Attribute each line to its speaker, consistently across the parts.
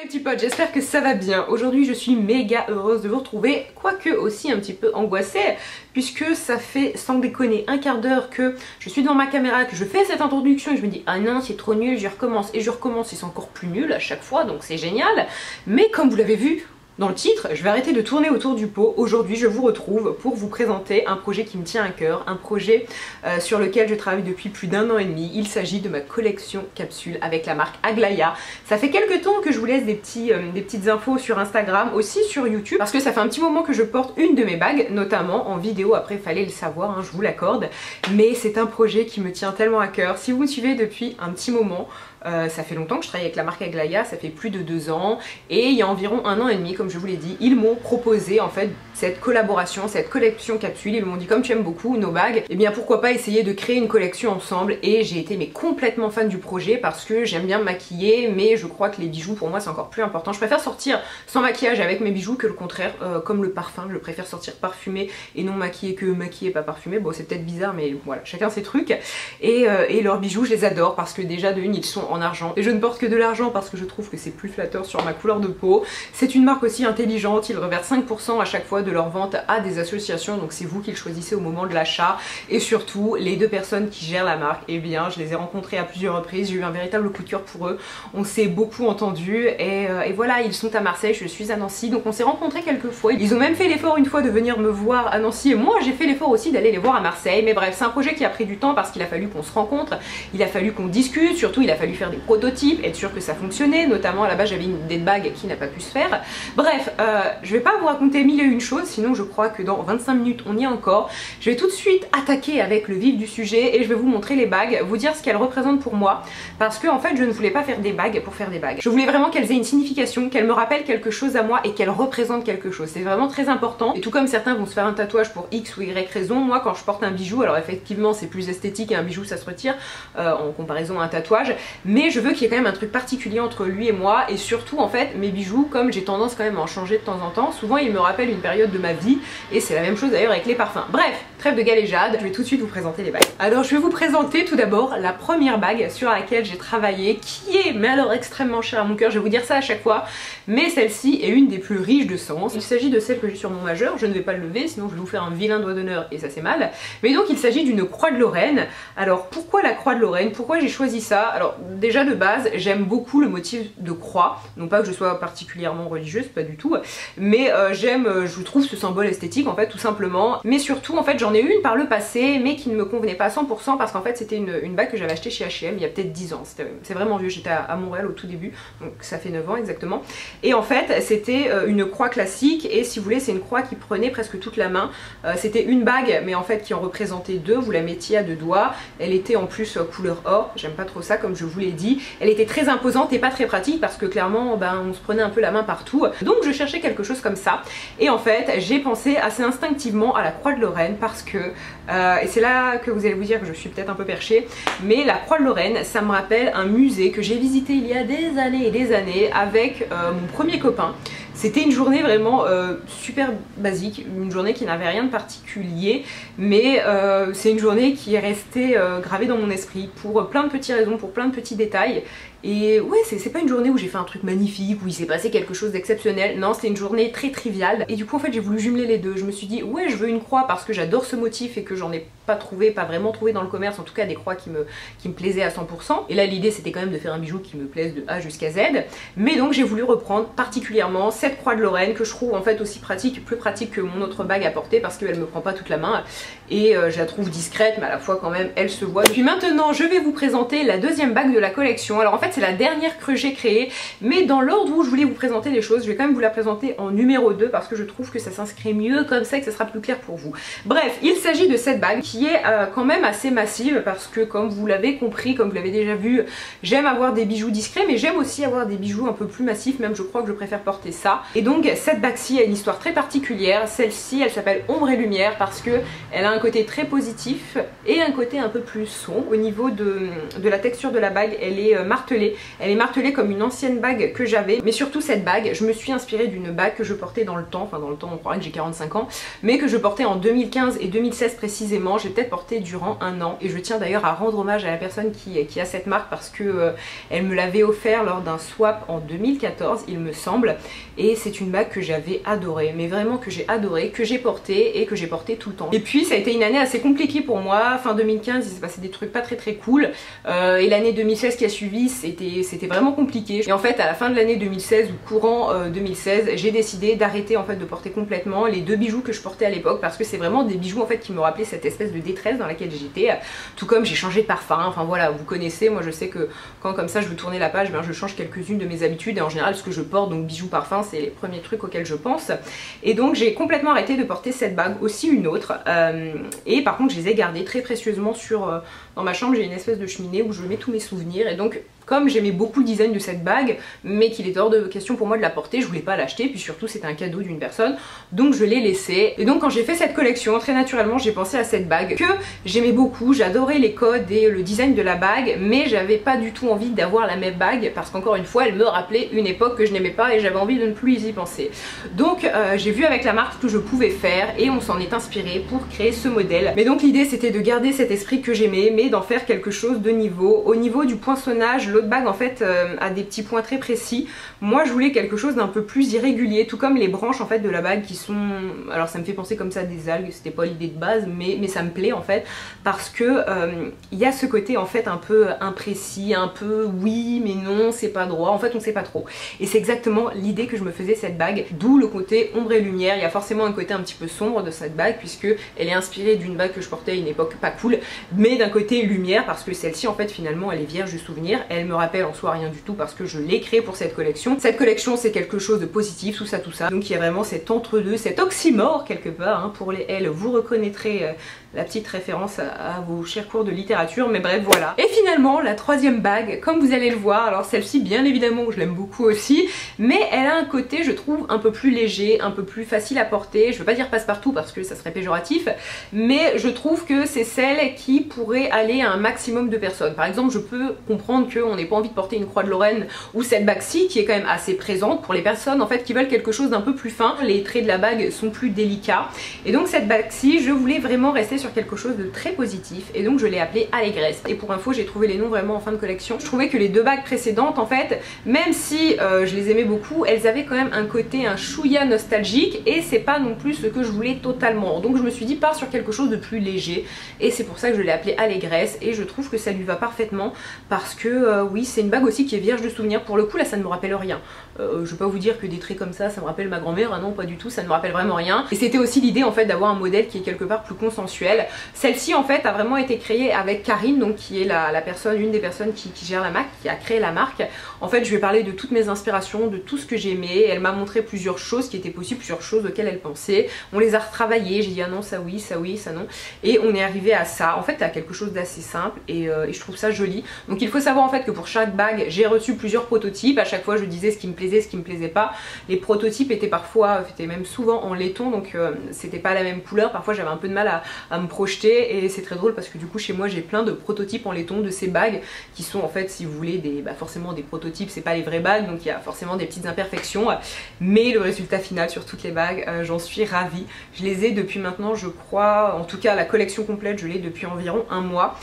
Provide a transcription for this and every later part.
Speaker 1: Les petits potes, j'espère que ça va bien. Aujourd'hui je suis méga heureuse de vous retrouver, quoique aussi un petit peu angoissée, puisque ça fait sans déconner un quart d'heure que je suis devant ma caméra, que je fais cette introduction et je me dis ah non c'est trop nul, je recommence et c'est encore plus nul à chaque fois, donc c'est génial. Mais comme vous l'avez vu dans le titre, je vais arrêter de tourner autour du pot. Aujourd'hui, je vous retrouve pour vous présenter un projet qui me tient à cœur, un projet sur lequel je travaille depuis plus d'1 an et demi. Il s'agit de ma collection capsule avec la marque Aglaia. Ça fait quelques temps que je vous laisse des petites infos sur Instagram, aussi sur YouTube, parce que ça fait un petit moment que je porte une de mes bagues, notamment en vidéo. Après, il fallait le savoir, hein, je vous l'accorde. Mais c'est un projet qui me tient tellement à cœur. Si vous me suivez depuis un petit moment, ça fait longtemps que je travaille avec la marque Aglaia, ça fait plus de 2 ans, et il y a environ 1 an et demi, comme je vous l'ai dit, ils m'ont proposé en fait cette collaboration, cette collection capsule. Ils m'ont dit comme tu aimes beaucoup nos bagues, et bien pourquoi pas essayer de créer une collection ensemble. Et j'ai été complètement fan du projet parce que j'aime bien me maquiller, mais je crois que les bijoux pour moi c'est encore plus important. Je préfère sortir sans maquillage avec mes bijoux que le contraire, comme le parfum, je préfère sortir parfumée et non maquillée que maquillée pas parfumée. Bon, c'est peut-être bizarre mais voilà, chacun ses trucs. Et leurs bijoux je les adore parce que déjà de une ils sont en argent, et je ne porte que de l'argent parce que je trouve que c'est plus flatteur sur ma couleur de peau. C'est une marque aussi intelligente, ils reversent 5% à chaque fois de leur vente à des associations, donc c'est vous qui le choisissez au moment de l'achat. Et surtout les 2 personnes qui gèrent la marque, eh bien je les ai rencontrées à plusieurs reprises, j'ai eu un véritable coup de cœur pour eux, on s'est beaucoup entendu et voilà, ils sont à Marseille, je suis à Nancy, donc on s'est rencontrés quelques fois. Ils ont même fait l'effort une fois de venir me voir à Nancy, et moi j'ai fait l'effort aussi d'aller les voir à Marseille. Mais bref, c'est un projet qui a pris du temps parce qu'il a fallu qu'on se rencontre, il a fallu qu'on discute, surtout il a fallu faire des prototypes, être sûr que ça fonctionnait, notamment à la base j'avais une idée de bague qui n'a pas pu se faire. Bref, je vais pas vous raconter 1001 choses, sinon je crois que dans 25 minutes on y est encore. Je vais tout de suite attaquer avec le vif du sujet et je vais vous montrer les bagues, vous dire ce qu'elles représentent pour moi, parce que en fait je ne voulais pas faire des bagues pour faire des bagues. Je voulais vraiment qu'elles aient une signification, qu'elles me rappellent quelque chose à moi et qu'elles représentent quelque chose. C'est vraiment très important. Et tout comme certains vont se faire un tatouage pour X ou Y raison, moi quand je porte un bijou, alors effectivement c'est plus esthétique et un bijou ça se retire en comparaison à un tatouage, mais je veux qu'il y ait quand même un truc particulier entre lui et moi. Et surtout en fait mes bijoux, comme j'ai tendance quand même à en changer de temps en temps, souvent ils me rappellent une période de ma vie, et c'est la même chose d'ailleurs avec les parfums. Bref, trêve de galéjade, je vais tout de suite vous présenter les bagues. Alors je vais vous présenter tout d'abord la première bague sur laquelle j'ai travaillé, qui est mais alors extrêmement chère à mon cœur, je vais vous dire ça à chaque fois, mais celle-ci est une des plus riches de sens. Il s'agit de celle que j'ai sur mon majeur, je ne vais pas le lever sinon je vais vous faire un vilain doigt d'honneur et ça c'est mal, mais donc il s'agit d'une croix de Lorraine. Alors pourquoi la croix de Lorraine, pourquoi j'ai choisi ça? Alors déjà de base j'aime beaucoup le motif de croix, non pas que je sois particulièrement religieuse, pas du tout, mais je trouve ce symbole esthétique en fait tout simplement. Mais surtout en fait j'en ai eu une par le passé mais qui ne me convenait pas à 100% parce qu'en fait c'était une bague que j'avais achetée chez H&M il y a peut-être 10 ans, c'est vraiment vieux, j'étais à Montréal au tout début, donc ça fait 9 ans exactement. Et en fait c'était une croix classique, et si vous voulez c'est une croix qui prenait presque toute la main. C'était une bague mais en fait qui en représentait 2, vous la mettiez à 2 doigts, elle était en plus couleur or, j'aime pas trop ça comme je vous l'ai dit, elle était très imposante et pas très pratique parce que clairement ben, on se prenait un peu la main partout, donc je cherchais quelque chose comme ça. Et en fait j'ai pensé assez instinctivement à la croix de Lorraine parce que, et c'est là que vous allez vous dire que je suis peut-être un peu perchée, mais la croix de Lorraine ça me rappelle un musée que j'ai visité il y a des années et des années avec mon premier copain. C'était une journée vraiment super basique, une journée qui n'avait rien de particulier, mais c'est une journée qui est restée gravée dans mon esprit pour plein de petites raisons, pour plein de petits détails. Et ouais, c'est pas une journée où j'ai fait un truc magnifique, où il s'est passé quelque chose d'exceptionnel, non, c'était une journée très triviale. Et du coup en fait j'ai voulu jumeler les deux, je me suis dit ouais je veux une croix parce que j'adore ce motif et que j'en ai pas vraiment trouvé dans le commerce, en tout cas des croix qui me plaisaient à 100%. Et là l'idée c'était quand même de faire un bijou qui me plaise de A jusqu'à Z, mais donc j'ai voulu reprendre particulièrement cette croix de Lorraine que je trouve en fait aussi pratique, plus pratique que mon autre bague à porter parce qu'elle me prend pas toute la main et je la trouve discrète mais à la fois quand même elle se voit. Puis maintenant je vais vous présenter la deuxième bague de la collection. Alors en fait c'est la dernière que j'ai créée, mais dans l'ordre où je voulais vous présenter les choses, je vais quand même vous la présenter en numéro 2 parce que je trouve que ça s'inscrit mieux comme ça et que ça sera plus clair pour vous. Bref, il s'agit de cette bague qui est quand même assez massive parce que comme vous l'avez compris, comme vous l'avez déjà vu, j'aime avoir des bijoux discrets mais j'aime aussi avoir des bijoux un peu plus massifs, même je crois que je préfère porter ça. Et donc cette bague-ci a une histoire très particulière. Celle-ci elle s'appelle Ombre et Lumière parce que elle a un côté très positif et un côté un peu plus sombre. Au niveau de la texture de la bague, elle est martelée martelée. Elle est martelée comme une ancienne bague que j'avais, mais surtout cette bague, je me suis inspirée d'une bague que je portais dans le temps, enfin dans le temps on croirait que j'ai 45 ans, mais que je portais en 2015 et 2016 précisément. J'ai peut-être porté durant un an et je tiens d'ailleurs à rendre hommage à la personne qui a cette marque parce que elle me l'avait offert lors d'un swap en 2014 il me semble, et c'est une bague que j'avais adorée, mais vraiment que j'ai adorée, que j'ai portée et que j'ai portée tout le temps. Et puis ça a été une année assez compliquée pour moi. Fin 2015 il s'est passé des trucs pas très cool, et l'année 2016 qui a suivi c'était vraiment compliqué. Et en fait à la fin de l'année 2016 ou courant 2016 j'ai décidé d'arrêter en fait de porter complètement les deux bijoux que je portais à l'époque, parce que c'est vraiment des bijoux en fait qui me rappelaient cette espèce de détresse dans laquelle j'étais. Tout comme j'ai changé de parfum, enfin voilà, vous connaissez, moi je sais que quand comme ça je veux tourner la page, ben, je change quelques-unes de mes habitudes, et en général ce que je porte, donc bijoux, parfum, c'est les premiers trucs auxquels je pense. Et donc j'ai complètement arrêté de porter cette bague, aussi une autre, et par contre je les ai gardées très précieusement dans ma chambre. J'ai une espèce de cheminée où je mets tous mes souvenirs, et donc comme j'aimais beaucoup le design de cette bague, mais qu'il était hors de question pour moi de la porter, je voulais pas l'acheter, puis surtout c'était un cadeau d'une personne, donc je l'ai laissé. Et donc quand j'ai fait cette collection, très naturellement j'ai pensé à cette bague que j'aimais beaucoup, j'adorais les codes et le design de la bague, mais j'avais pas du tout envie d'avoir la même bague, parce qu'encore une fois elle me rappelait une époque que je n'aimais pas et j'avais envie de ne plus y penser. Donc j'ai vu avec la marque ce que je pouvais faire et on s'en est inspiré pour créer ce modèle. Mais donc l'idée c'était de garder cet esprit que j'aimais, mais d'en faire quelque chose de nouveau. Au niveau du poinçonnage, l'autre bague en fait a des petits points très précis. Moi je voulais quelque chose d'un peu plus irrégulier, tout comme les branches en fait de la bague qui sont, alors ça me fait penser comme ça à des algues, c'était pas l'idée de base, mais ça me plaît en fait, parce que il y a ce côté en fait un peu imprécis, un peu oui mais non, c'est pas droit, en fait on sait pas trop. Et c'est exactement l'idée que je me faisais cette bague, d'où le côté ombre et lumière. Il y a forcément un côté un petit peu sombre de cette bague puisque elle est inspirée d'une bague que je portais à une époque pas cool, mais d'un côté lumière parce que celle-ci en fait finalement elle est vierge de souvenirs, elle me rappelle en soi rien du tout parce que je l'ai créée pour cette collection. Cette collection c'est quelque chose de positif, tout ça. Donc il y a vraiment cet entre-deux, cet oxymore quelque part, hein. Pour les L, vous reconnaîtrez la petite référence à vos chers cours de littérature, mais bref voilà. Et finalement la troisième bague, comme vous allez le voir, alors celle-ci bien évidemment je l'aime beaucoup aussi, mais elle a un côté je trouve un peu plus léger, un peu plus facile à porter. Je veux pas dire passe-partout parce que ça serait péjoratif, mais je trouve que c'est celle qui pourrait aller à un maximum de personnes. Par exemple je peux comprendre qu'on n'ait pas envie de porter une croix de Lorraine ou cette bague-ci qui est quand même assez présente pour les personnes en fait qui veulent quelque chose d'un peu plus fin. Les traits de la bague sont plus délicats, et donc cette bague-ci je voulais vraiment rester sur quelque chose de très positif, et donc je l'ai appelée Allégresse. Et pour info j'ai trouvé les noms vraiment en fin de collection. Je trouvais que les deux bagues précédentes en fait, même si je les aimais beaucoup, elles avaient quand même un côté un chouïa nostalgique, et c'est pas non plus ce que je voulais totalement. Donc je me suis dit pars sur quelque chose de plus léger, et c'est pour ça que je l'ai appelée Allégresse, et je trouve que ça lui va parfaitement parce que oui c'est une bague aussi qui est vierge de souvenirs. Pour le coup là ça ne me rappelle rien. Je vais pas vous dire que des traits comme ça me rappelle ma grand-mère, ah non pas du tout, ça ne me rappelle vraiment rien. Et c'était aussi l'idée en fait d'avoir un modèle qui est quelque part plus consensuel. Celle-ci en fait a vraiment été créée avec Karine, donc qui est la personne, une des personnes qui gère la marque, qui a créé la marque. En fait je lui ai parlé de toutes mes inspirations, de tout ce que j'aimais, elle m'a montré plusieurs choses qui étaient possibles, plusieurs choses auxquelles elle pensait. On les a retravaillées, j'ai dit ah non ça oui, ça non, et on est arrivé à ça, en fait à quelque chose d'assez simple, et je trouve ça joli. Donc il faut savoir en fait que pour chaque bague j'ai reçu plusieurs prototypes, à chaque fois je disais ce qui me plaisait, ce qui me plaisait pas. Les prototypes étaient parfois, c'était même souvent en laiton, donc c'était pas la même couleur, parfois j'avais un peu de mal à me projeter, et c'est très drôle parce que du coup chez moi j'ai plein de prototypes en laiton de ces bagues qui sont en fait si vous voulez forcément des prototypes, c'est pas les vraies bagues, donc il y a forcément des petites imperfections, mais le résultat final sur toutes les bagues j'en suis ravie. Je les ai depuis maintenant je crois, en tout cas la collection complète je l'ai depuis environ un mois.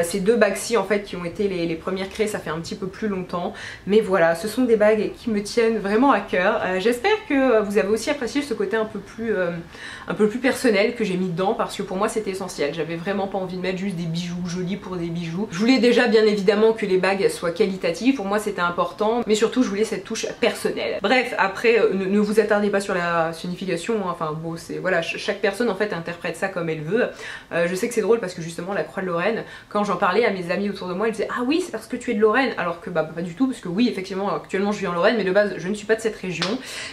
Speaker 1: Ces deux bagues-ci en fait qui ont été les premières créées, ça fait un petit peu plus longtemps, mais voilà, ce sont des bagues qui me tiennent vraiment à cœur. J'espère que vous avez aussi apprécié ce côté un peu plus personnel que j'ai mis dedans, parce que pour moi c'était essentiel. J'avais vraiment pas envie de mettre juste des bijoux jolis pour des bijoux. Je voulais déjà bien évidemment que les bagues soient qualitatives, pour moi c'était important, mais surtout je voulais cette touche personnelle. Bref, après ne vous attardez pas sur la signification, hein. Enfin bon, c'est voilà, chaque personne en fait interprète ça comme elle veut. Je sais que c'est drôle parce que justement la croix de Lorraine, quand j'en parlais à mes amis autour de moi, ils disaient ah oui c'est parce que tu es de Lorraine, alors que pas du tout, parce que oui effectivement actuellement je vis en Lorraine, mais de base je ne suis pas de cette région.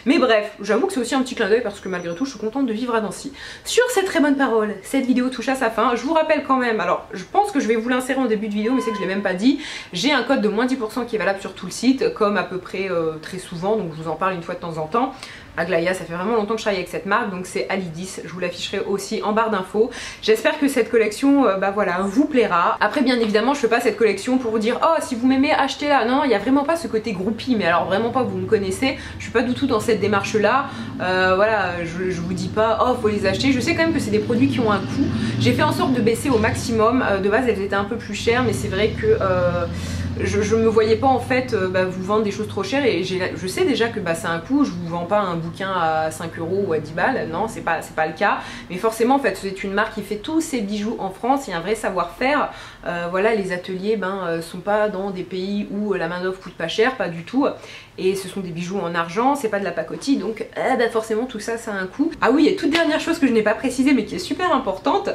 Speaker 1: Mais bref, j'avoue que c'est aussi un petit clin d'œil parce que malgré tout je suis contente de vivre à Nancy. Sur cette très bonne parole, cette vidéo touche à sa fin. Je vous rappelle quand même, alors je pense que je vais vous l'insérer en début de vidéo, mais c'est que je l'ai même pas dit, j'ai un code de moins 10% qui est valable sur tout le site, comme à peu près très souvent, donc je vous en parle une fois de temps en temps. Aglaia, ça fait vraiment longtemps que je travaille avec cette marque, donc c'est Alidis, je vous l'afficherai aussi en barre d'infos. J'espère que cette collection bah voilà, vous plaira. Après bien évidemment je fais pas cette collection pour vous dire oh si vous m'aimez achetez là, non il n'y a vraiment pas ce côté groupie, mais alors vraiment pas, vous me connaissez, je suis pas du tout dans cette démarche là. Voilà, je vous dis pas oh faut les acheter, je sais quand même que c'est des produits qui ont un coût. J'ai fait en sorte de baisser au maximum, de base elles étaient un peu plus chères, mais c'est vrai que je me voyais pas en fait vous vendre des choses trop chères, et je sais déjà que ça a un coût. Je vous vends pas un bouquin à 5 € ou à 10 balles, non c'est pas le cas, mais forcément en fait c'est une marque qui fait tous ses bijoux en France, il y a un vrai savoir-faire. Voilà, les ateliers sont pas dans des pays où la main d'œuvre coûte pas cher, pas du tout, et ce sont des bijoux en argent, c'est pas de la pacotille, donc forcément tout ça ça a un coût. Ah oui, et toute dernière chose que je n'ai pas précisé mais qui est super importante,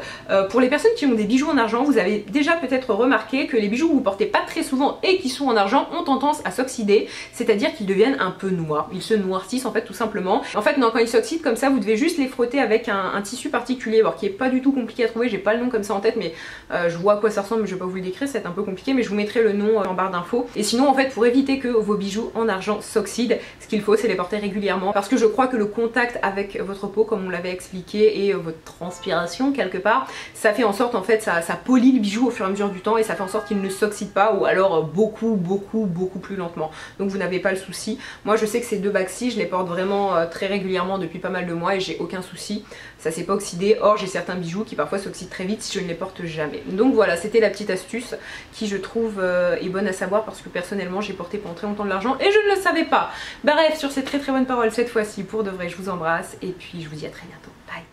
Speaker 1: pour les personnes qui ont des bijoux en argent, vous avez déjà peut-être remarqué que les bijoux que vous portez pas très souvent et qui sont en argent ont tendance à s'oxyder, c'est-à-dire qu'ils deviennent un peu noirs, ils se noircissent en fait tout simplement. En fait non, quand ils s'oxydent comme ça, vous devez juste les frotter avec un tissu particulier, alors qui est pas du tout compliqué à trouver, j'ai pas le nom comme ça en tête, mais je vois à quoi ça ressemble, mais je vais pas vous le décrire, c'est un peu compliqué, mais je vous mettrai le nom en barre d'infos. Et sinon en fait pour éviter que vos bijoux en argent s'oxydent, ce qu'il faut c'est les porter régulièrement, parce que je crois que le contact avec votre peau, comme on l'avait expliqué, et votre transpiration quelque part, ça fait en sorte en fait, ça polit le bijou au fur et à mesure du temps, et ça fait en sorte qu'il ne s'oxyde pas, ou alors beaucoup plus lentement, donc vous n'avez pas le souci. Moi je sais que ces deux bacs-ci je les porte vraiment très régulièrement depuis pas mal de mois et j'ai aucun souci, ça s'est pas oxydé. Or j'ai certains bijoux qui parfois s'oxydent très vite si je ne les porte jamais. Donc voilà, c'était la petite astuce qui je trouve est bonne à savoir, parce que personnellement j'ai porté pendant très longtemps de l'argent et je ne le savais pas. Bref, sur ces très bonnes paroles cette fois-ci, pour de vrai je vous embrasse et puis je vous dis à très bientôt, bye.